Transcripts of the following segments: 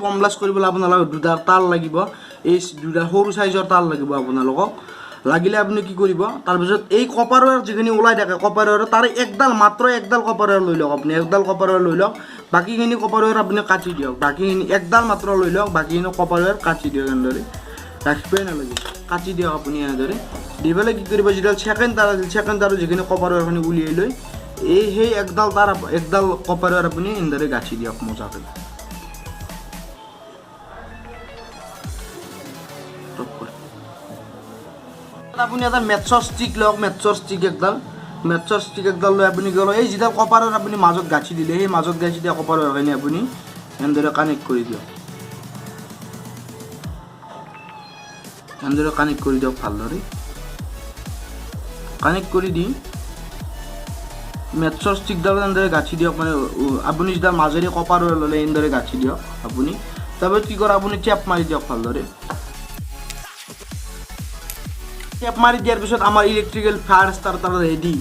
কমলাছ কৰিবলৈ আপোনালোকক দুটা তাৰ লাগিব এই দুটা সৰু সাইজৰ তাৰ লাগিব আপোনালোকক লাগিলে আপুনি কি কৰিব তাৰপিছত এই কপাৰ ওয়্যাৰ যিখিনি ওলাই থাকে কপাৰ ওয়্যাৰ তাৰ একডাল মাত্ৰ একডাল কপাৰ ওয়্যাৰ লৈ লওক আপুনি একডাল কপাৰ ওয়্যাৰ লৈ লওক বাকিখিনি কপাৰ ওয়্যাৰ আপুনি কাটি দিয়ক বাকিখিনি একডাল মাত্ৰ লৈ লওক বাকিখিনি কপাৰ ওয়্যাৰ কাটি দিয়ক এনেদৰে ৰাখিবই নালাগে কাটি দিয়ক আপুনি এনেদৰে দি পেলাই কি কৰিব যিডাল ছেকেণ্ড তাৰ যিখিনি কপাৰ ওয়্যাৰখিনি উলিয়াই লৈ এই সেই একডাল কপাৰ ওয়্যাৰ আপুনি এনেদৰে গাঁঠি দিয়ক মজাকৈ আপুনি এটা মেথছৰ ষ্টিক লওক মেথছৰ ষ্টিক একডাল লৈ আপুনি কি এই যিডাল কপাৰৰ আপুনি মাজত গাঁঠি দিলে সেই মাজত গাঁঠি দিয়া কপাৰৰ কাৰণে আপুনি এনেদৰে কানেক্ট কৰি দিয়ক ভালদৰে কানেক্ট কৰি দি মেথছৰ ষ্টিকডাল এনেদৰে গাঁঠি দিয়ক মানে আপুনি যিডাল মাজেৰে কপাৰ ল'লে এনেদৰে গাঁঠি দিয়ক আপুনি তাৰপিছত কি কৰে আপুনি চেপ মাৰি দিয়ক ভালদৰে চেপ মাৰি দিয়াৰ পিছত আমাৰ electrical fire starter ready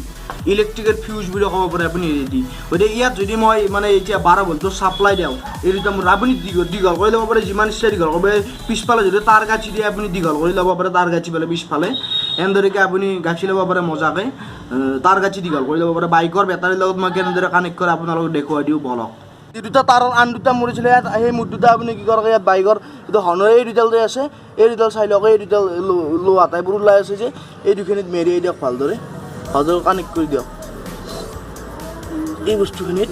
electrical fuse বুলি ক'ব পাৰে আপুনি ৰেডি গতিকে ইয়াত যদি মই মানে এতিয়া 12 ভোল্টৰ ছাপ্লাই দিওঁ এই দুটা মোৰ আপুনি দীঘল কৰি ল'ব পাৰে যিমান ইচ্ছা দীঘল কৰিব পিছফালে যদি তাৰ গাঁঠি দিয়ে আপুনি দীঘল কৰি ল'ব পাৰে তাৰ গাঁঠি পেলাই পিছফালে এনেদৰেকৈ আপুনি গাঁঠি ল'ব পাৰে মজাকৈ তাৰ গাঁঠি দীঘল কৰি ল'ব পাৰে বাইকৰ বেটাৰীৰ লগত মই কেনেদৰে কানেক্ট কৰে আপোনালোকক দেখুৱাই দিওঁ বলক এই দুটা তাৰৰ আন দুটা মৰিছিলে ইয়াত সেই মুঠ দুটা আপুনি কি কৰে ইয়াত বাইকৰ এইটো হনৰ এই দুডাল যে আছে এই দুডাল চাই লওক এই দুডাল লোৱা টাইপৰ ওলাই আছে যে এই দুখিনিত মেৰিয়াই দিয়ক ভালদৰে কানেক্ট কৰি দিয়ক এই বস্তুখিনিত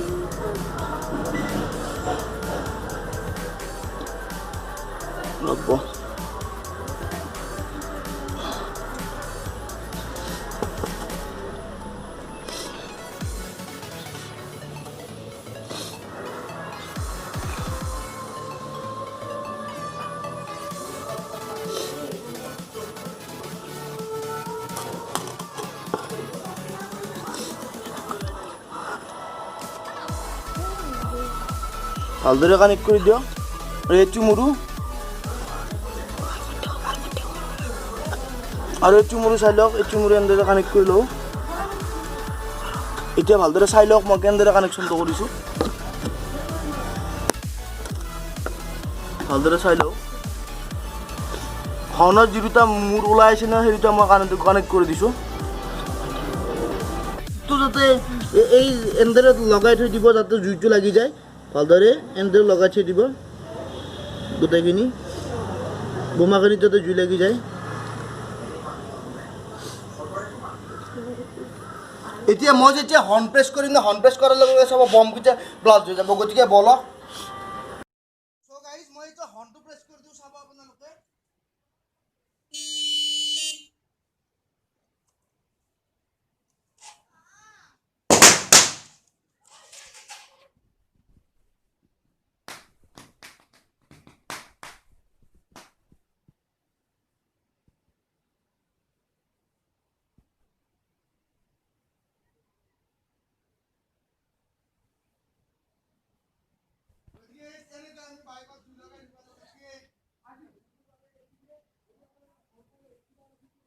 ভালদৰে কানেক্ট কৰি দিয়ক এইটো মোৰো আৰু এইটো মোৰো চাই লওক এইটো মোৰো এনেদৰে কানেক্ট কৰি লওঁ এতিয়া ভালদৰে চাই লওক মই কেনেদৰে কানেকশ্যনটো কৰিছোঁ ভালদৰে চাই লওক হৰ্ণৰ যি দুটা মূৰ ওলাই আছে নহয় সেই দুটা মই কানেক্ট কৰি দিছোঁ তো যাতে এই এনেদৰে লগাই থৈ দিব যাতে জুইটো লাগি যায় ভালদৰে এনেদৰে লগাই থৈ দিব গোটেইখিনি বোমাখিনিত যাতে জুই লাগি যায় এতিয়া মই যেতিয়া হৰ্ণ প্ৰেছ কৰিম ন হৰ্ণ প্ৰেছ কৰাৰ লগে লগে চাব বমকেইটা ব্লাষ্ট হৈ যাব গতিকে বলক চ' গাইজ মই এতিয়া হৰ্ণটো প্ৰেছ কৰি দিওঁ চাব আপোনালোকে